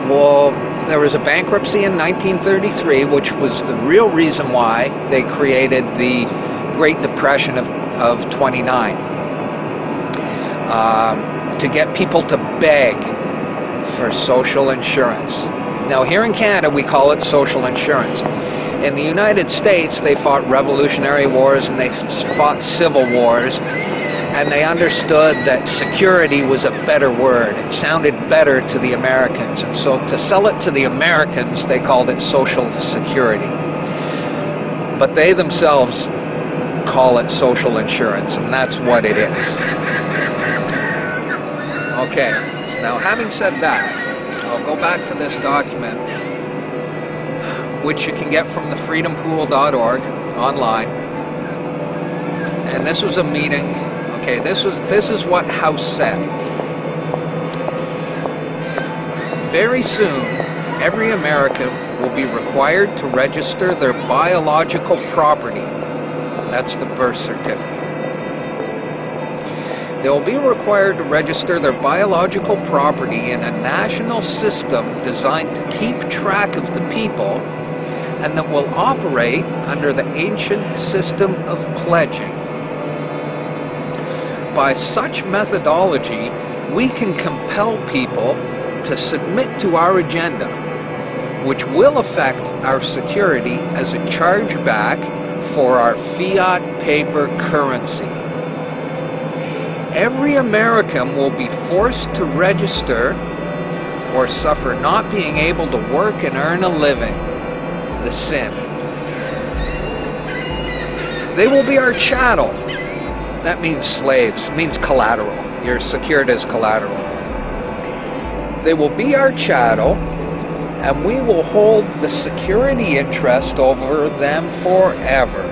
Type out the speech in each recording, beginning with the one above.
Well, there was a bankruptcy in 1933, which was the real reason why they created the Great Depression of 29. To get people to beg for social insurance. Now, here in Canada, we call it social insurance. In the United States, they fought revolutionary wars and they fought civil wars, and they understood that security was a better word. It sounded better to the Americans, and so to sell it to the Americans, they called it social security. But they themselves call it social insurance, and that's what it is. Okay, so now having said that, I'll go back to this document, which you can get from the freedompool.org online. And this was a meeting. Okay, this is what House said. Very soon, every American will be required to register their biological property. That's the birth certificate. They will be required to register their biological property in a national system designed to keep track of the people and that will operate under the ancient system of pledging. By such methodology, we can compel people to submit to our agenda, which will affect our security as a chargeback for our fiat paper currency. Every American will be forced to register or suffer not being able to work and earn a living. The sin. They will be our chattel. That means slaves. It means collateral. You're secured as collateral. They will be our chattel, and we will hold the security interest over them forever.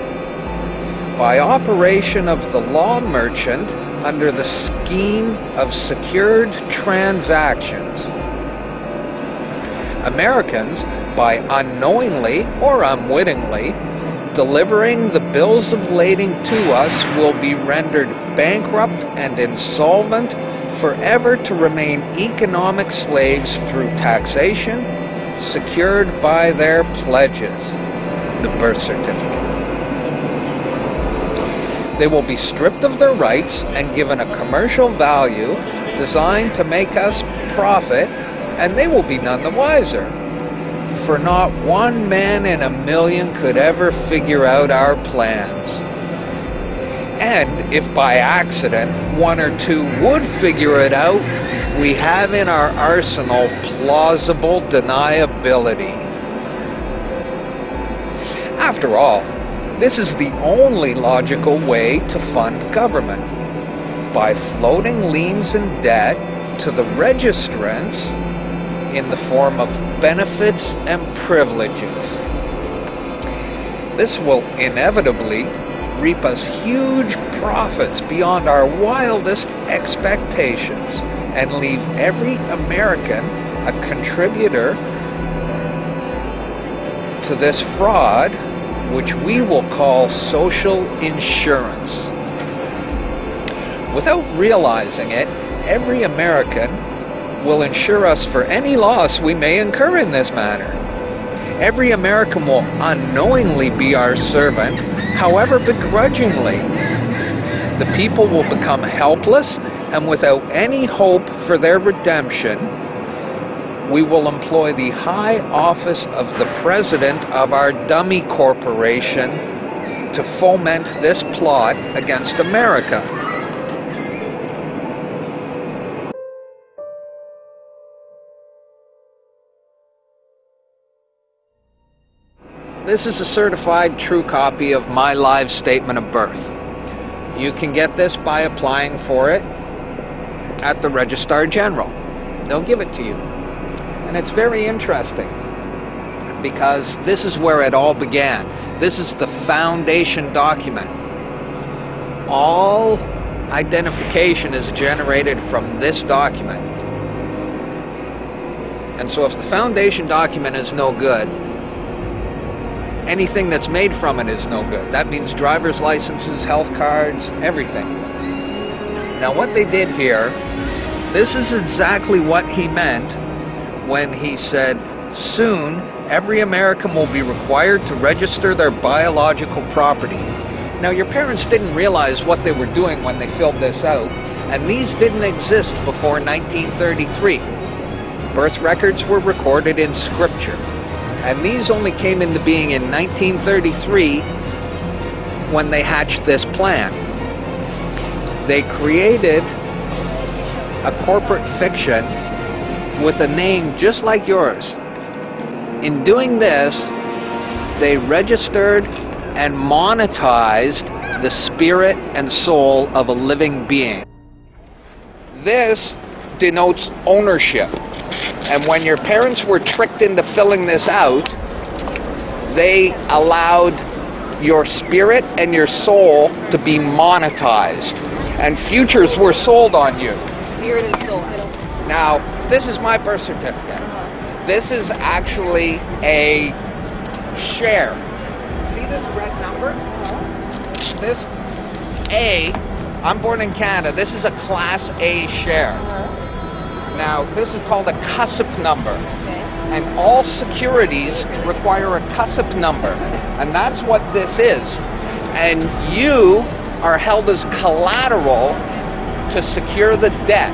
By operation of the law merchant under the scheme of secured transactions. Americans, by unknowingly or unwittingly delivering the bills of lading to us, will be rendered bankrupt and insolvent, forever to remain economic slaves through taxation, secured by their pledges, the birth certificate. They will be stripped of their rights and given a commercial value designed to make us profit, and they will be none the wiser. For not one man in a million could ever figure out our plans. And if by accident one or two would figure it out, we have in our arsenal plausible deniability. After all, this is the only logical way to fund government, by floating liens and debt to the registrants in the form of benefits and privileges. This will inevitably reap us huge profits beyond our wildest expectations and leave every American a contributor to this fraud, which we will call social insurance. Without realizing it, every American will insure us for any loss we may incur in this manner. Every American will unknowingly be our servant, however begrudgingly. The people will become helpless, and without any hope for their redemption, we will employ the high office of the president of our dummy corporation to foment this plot against America. This is a certified true copy of my live statement of birth. You can get this by applying for it at the Registrar General. They'll give it to you. And it's very interesting because this is where it all began. This is the foundation document. All identification is generated from this document. And so if the foundation document is no good, anything that's made from it is no good. That means driver's licenses, health cards, everything. Now what they did here, this is exactly what he meant when he said, "Soon, every American will be required to register their biological property." Now, your parents didn't realize what they were doing when they filled this out, and these didn't exist before 1933. Birth records were recorded in Scripture, and these only came into being in 1933 when they hatched this plan. They created a corporate fiction with a name just like yours. In doing this, they registered and monetized the spirit and soul of a living being. This denotes ownership. And when your parents were tricked into filling this out, they allowed your spirit and your soul to be monetized. And futures were sold on you. Spirit and soul. Now, this is my birth certificate. This is actually a share. See this red number? This A, I'm born in Canada, this is a Class A share. Now, this is called a CUSP number. And all securities require a CUSP number. And that's what this is. And you are held as collateral to secure the debt,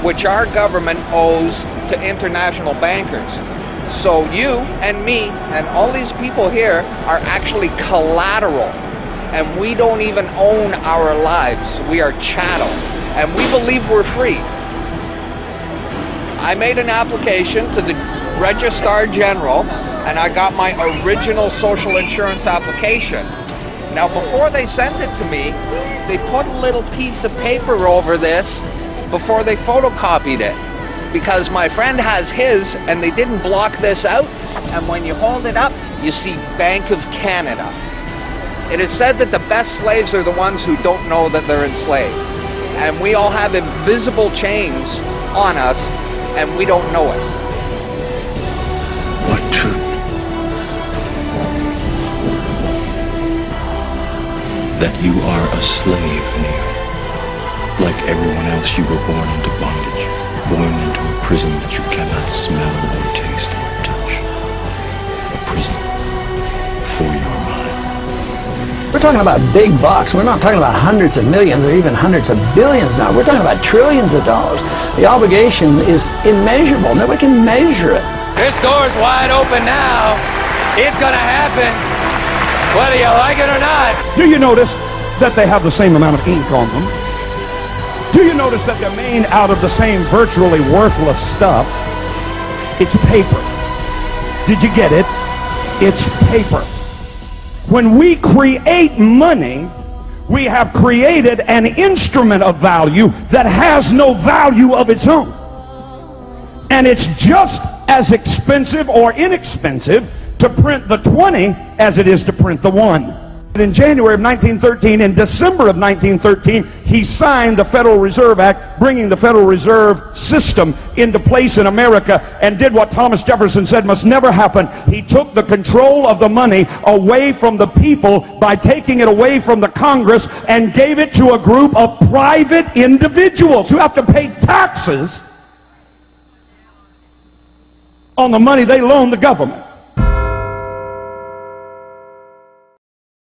which our government owes to international bankers. So you and me and all these people here are actually collateral. And we don't even own our lives. We are chattel. And we believe we're free. I made an application to the Registrar General, and I got my original social insurance application. Now, before they sent it to me, they put a little piece of paper over this before they photocopied it, because my friend has his, and they didn't block this out, and when you hold it up, you see Bank of Canada. It is said that the best slaves are the ones who don't know that they're enslaved, and we all have invisible chains on us, and we don't know it. What truth? That you are a slave, Neil. Like everyone else, you were born into bondage, born into a prison that you cannot smell or taste or touch. A prison for your mind. We're talking about big bucks. We're not talking about hundreds of millions or even hundreds of billions now. We're talking about trillions of dollars. The obligation is immeasurable. Nobody can measure it. This door's wide open now. It's gonna happen, whether you like it or not. Do you notice that they have the same amount of ink on them? Do you notice that they're made out of the same virtually worthless stuff? It's paper. Did you get it? It's paper. When we create money, we have created an instrument of value that has no value of its own. And it's just as expensive or inexpensive to print the 20 as it is to print the 1. In January of 1913, in December of 1913, he signed the Federal Reserve Act, bringing the Federal Reserve System into place in America, and did what Thomas Jefferson said must never happen. He took the control of the money away from the people by taking it away from the Congress and gave it to a group of private individuals who have to pay taxes on the money they loan the government.